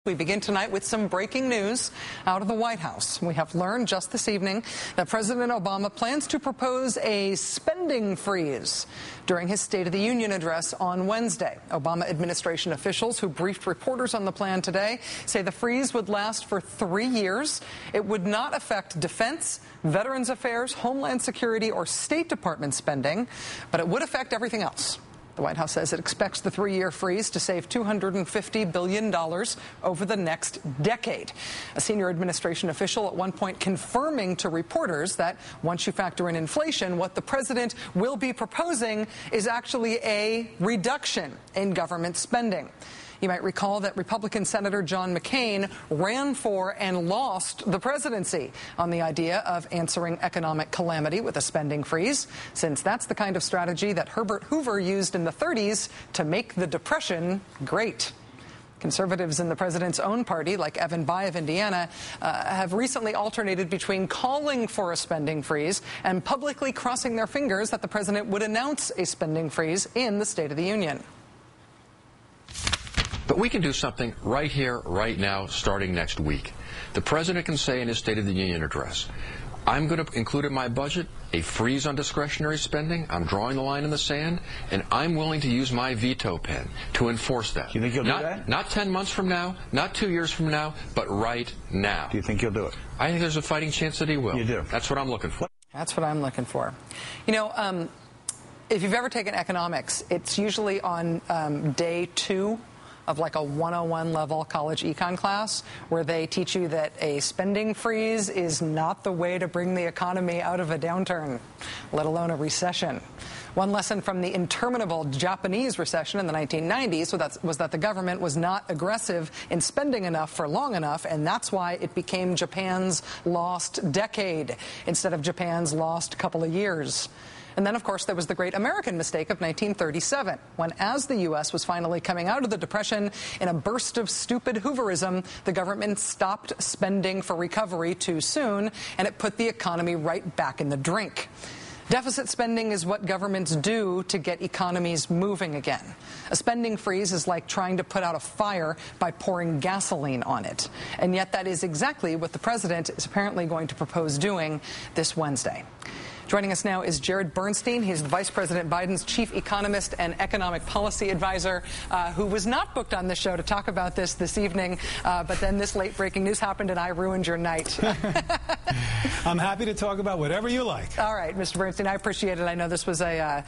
We begin tonight with some breaking news out of the White House. We have learned just this evening that President Obama plans to propose a spending freeze during his State of the Union address on Wednesday. Obama administration officials who briefed reporters on the plan today say the freeze would last for 3 years. It would not affect defense, Veterans Affairs, Homeland Security, or State Department spending, but it would affect everything else. The White House says it expects the 3-year freeze to save $250 billion over the next decade. A senior administration official at one point confirming to reporters that once you factor in inflation, what the president will be proposing is actually a reduction in government spending. You might recall that Republican Senator John McCain ran for and lost the presidency on the idea of answering economic calamity with a spending freeze, since that's the kind of strategy that Herbert Hoover used in the 30s to make the Depression great. Conservatives in the president's own party, like Evan Bayh of Indiana, have recently alternated between calling for a spending freeze and publicly crossing their fingers that the president would announce a spending freeze in the State of the Union. But we can do something right here, right now, starting next week. The president can say in his State of the Union address, I'm going to include in my budget a freeze on discretionary spending. I'm drawing the line in the sand, and I'm willing to use my veto pen to enforce that. You think he'll do that? Not 10 months from now, not 2 years from now, but right now. Do you think he'll do it? I think there's a fighting chance that he will. You do? That's what I'm looking for. That's what I'm looking for. You know, if you've ever taken economics, it's usually on day 2 of like a 101 level college econ class where they teach you that a spending freeze is not the way to bring the economy out of a downturn, let alone a recession. One lesson from the interminable Japanese recession in the 1990s was that the government was not aggressive in spending enough for long enough, and that's why it became Japan's lost decade instead of Japan's lost couple of years. And then, of course, there was the great American mistake of 1937, when, as the U.S. was finally coming out of the Depression in a burst of stupid Hooverism, the government stopped spending for recovery too soon, and it put the economy right back in the drink. Deficit spending is what governments do to get economies moving again. A spending freeze is like trying to put out a fire by pouring gasoline on it. And yet that is exactly what the president is apparently going to propose doing this Wednesday. Joining us now is Jared Bernstein. He's the Vice President Biden's chief economist and economic policy advisor, who was not booked on this show to talk about this evening. But then this late breaking news happened and I ruined your night. I'm happy to talk about whatever you like. All right, Mr. Bernstein, I appreciate it. I know this was a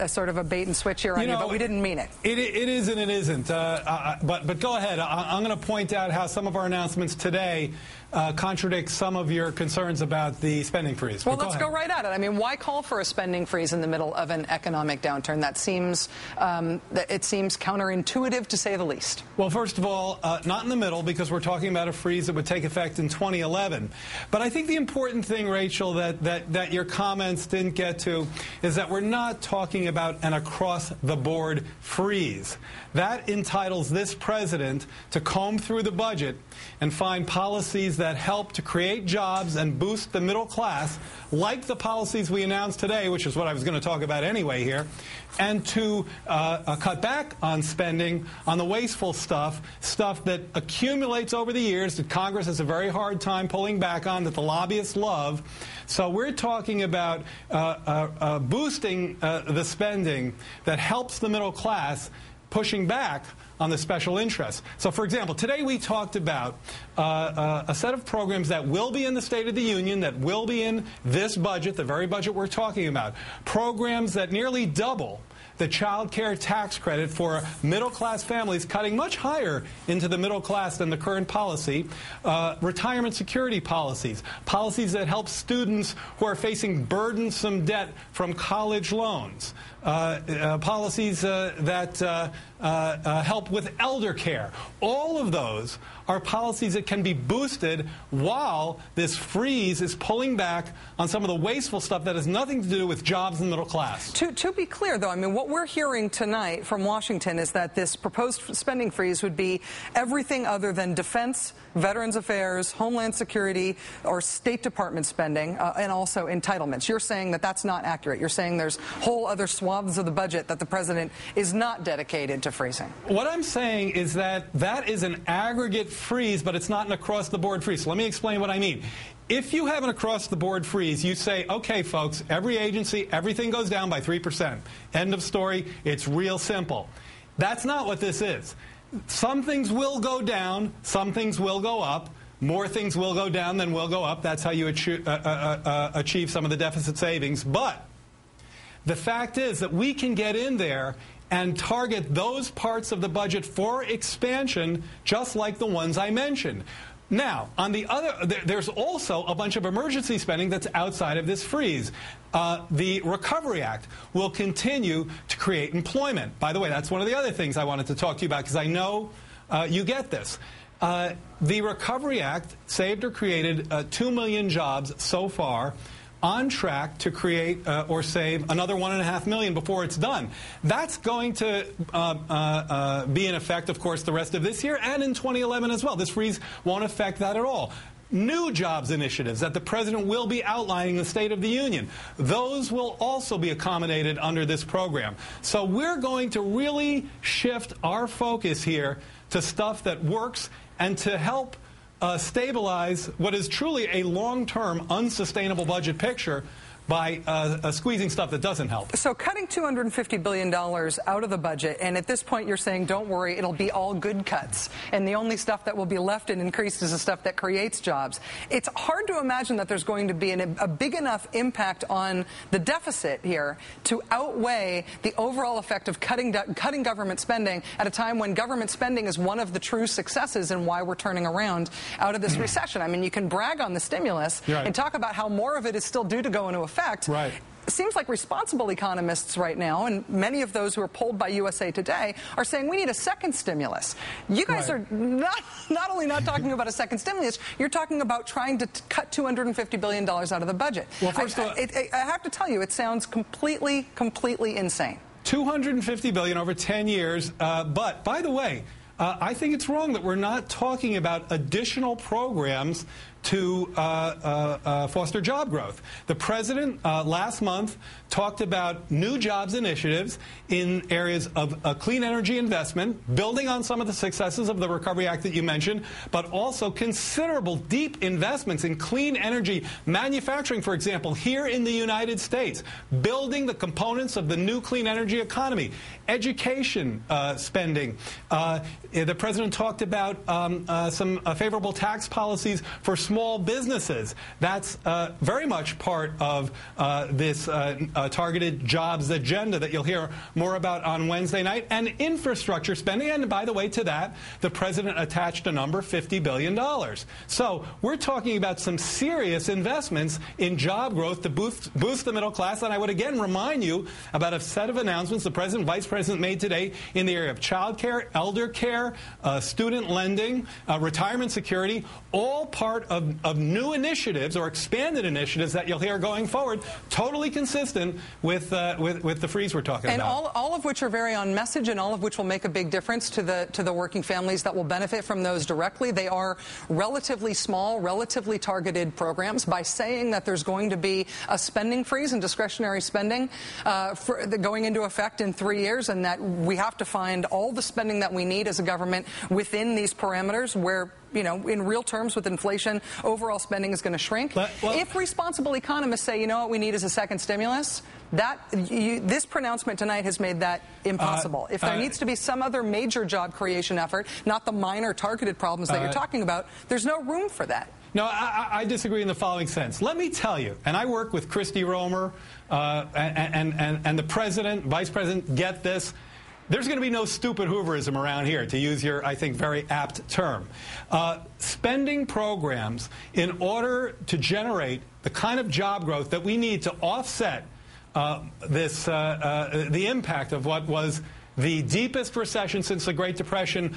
sort of a bait and switch here on you, but we didn't mean it. It is and it isn't. But go ahead. I'm going to point out how some of our announcements today contradict some of your concerns about the spending freeze. Well, let's go right at it. I mean, why call for a spending freeze in the middle of an economic downturn? That seems counterintuitive, to say the least. Well, first of all, not in the middle, because we're talking about a freeze that would take effect in 2011. But I think the important thing, Rachel, that your comments didn't get to is that we're not talking about an across-the-board freeze. That entitles this president to comb through the budget and find policies that help to create jobs and boost the middle class, like the policies we announced today, which is what I was going to talk about anyway here, and to cut back on spending on the wasteful stuff that accumulates over the years that Congress has a very hard time pulling back on, that the lobbyists love. So we're talking about boosting the spending that helps the middle class, pushing back on the special interests. So, for example, today we talked about a set of programs that will be in the State of the Union, that will be in this budget, the very budget we're talking about. Programs that nearly double the child care tax credit for middle-class families, cutting much higher into the middle class than the current policy. Retirement security policies, policies that help students who are facing burdensome debt from college loans. Policies that help with elder care. All of those are policies that can be boosted while this freeze is pulling back on some of the wasteful stuff that has nothing to do with jobs in the middle class. To be clear, though, I mean, what we're hearing tonight from Washington is that this proposed spending freeze would be everything other than defense, Veterans Affairs, Homeland Security, or State Department spending, and also entitlements. You're saying that that's not accurate. You're saying there's whole other swaths swaths of the budget that the president is not dedicated to freezing. What I'm saying is that that is an aggregate freeze, but it's not an across-the-board freeze. So let me explain what I mean. If you have an across-the-board freeze, you say, okay, folks, every agency, everything goes down by 3%. End of story. It's real simple. That's not what this is. Some things will go down. Some things will go up. More things will go down than will go up. That's how you achieve some of the deficit savings. But the fact is that we can get in there and target those parts of the budget for expansion, just like the ones I mentioned. Now, on the other, there's also a bunch of emergency spending that's outside of this freeze. The Recovery Act will continue to create employment. By the way, that's one of the other things I wanted to talk to you about, because I know you get this. The Recovery Act saved or created 2 million jobs so far, on track to create or save another 1.5 million before it's done. That's going to be in effect, of course, the rest of this year and in 2011 as well. This freeze won't affect that at all. New jobs initiatives that the president will be outlining in the State of the Union, those will also be accommodated under this program. So we're going to really shift our focus here to stuff that works and to help stabilize what is truly a long-term, unsustainable budget picture by squeezing stuff that doesn't help. So cutting $250 billion out of the budget, and at this point you're saying, don't worry, it'll be all good cuts, and the only stuff that will be left and increased is the stuff that creates jobs. It's hard to imagine that there's going to be a big enough impact on the deficit here to outweigh the overall effect of cutting government spending at a time when government spending is one of the true successes and why we're turning around out of this recession. I mean, you can brag on the stimulus and talk about how more of it is still due to go into effect. Right. It seems like responsible economists right now, and many of those who are polled by USA Today, are saying we need a second stimulus. You guys are not only not talking about a second stimulus, you're talking about trying to cut $250 billion out of the budget. Well, first of all, I have to tell you, it sounds completely insane. $250 billion over 10 years. But, by the way, I think it's wrong that we're not talking about additional programs to foster job growth. The president last month talked about new jobs initiatives in areas of clean energy investment, building on some of the successes of the Recovery Act that you mentioned, but also considerable deep investments in clean energy manufacturing, for example, here in the United States, building the components of the new clean energy economy, education spending. The president talked about some favorable tax policies for small businesses. That's very much part of this targeted jobs agenda that you'll hear more about on Wednesday night, and infrastructure spending. And by the way, to that, the president attached a number, $50 billion. So we're talking about some serious investments in job growth to boost the middle class. And I would again remind you about a set of announcements the president and vice president made today in the area of child care, elder care, student lending, retirement security, all part of new initiatives or expanded initiatives that you'll hear going forward, totally consistent with the freeze we're talking about. And all of which are very on message, and all of which will make a big difference to the working families that will benefit from those directly. They are relatively small, relatively targeted programs. By saying that there's going to be a spending freeze and discretionary spending going into effect in 3 years, and that we have to find all the spending that we need as a government within these parameters where, you know, in real terms with inflation, overall spending is going to shrink. If responsible economists say, you know what we need is a second stimulus, this pronouncement tonight has made that impossible. If there needs to be some other major job creation effort, not the minor targeted problems that you're talking about, there's no room for that. No, I disagree in the following sense. Let me tell you, and I work with Christy Romer and the president, vice president, get this. There's going to be no stupid Hooverism around here, to use your, I think, very apt term. Spending programs in order to generate the kind of job growth that we need to offset the impact of what was the deepest recession since the Great Depression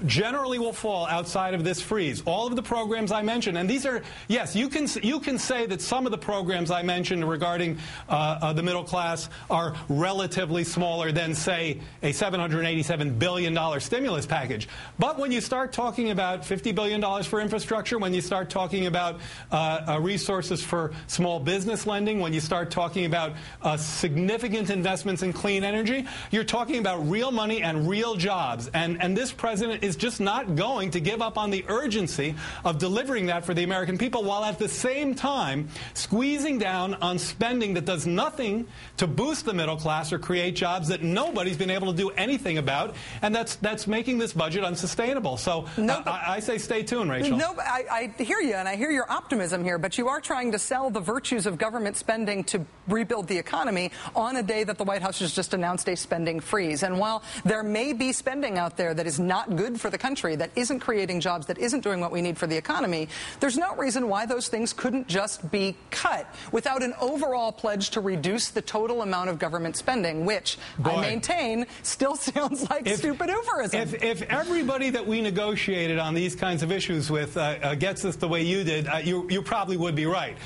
generally will fall outside of this freeze. All of the programs I mentioned, and these are, yes, you can say that some of the programs I mentioned regarding the middle class are relatively smaller than, say, a $787 billion stimulus package. But when you start talking about $50 billion for infrastructure, when you start talking about resources for small business lending, when you start talking about significant investments in clean energy, you're talking about real money and real jobs. And this president is just not going to give up on the urgency of delivering that for the American people, while at the same time squeezing down on spending that does nothing to boost the middle class or create jobs that nobody's been able to do anything about. And that's making this budget unsustainable. So I say stay tuned, Rachel. No, I hear you, and I hear your optimism here, but you are trying to sell the virtues of government spending to rebuild the economy on a day that the White House has just announced a spending freeze. And while there may be spending out there that is not good for the country, that isn't creating jobs, that isn't doing what we need for the economy, there's no reason why those things couldn't just be cut without an overall pledge to reduce the total amount of government spending, which I maintain still sounds like stupid Hooverism. If everybody that we negotiated on these kinds of issues with gets us the way you did, you probably would be right.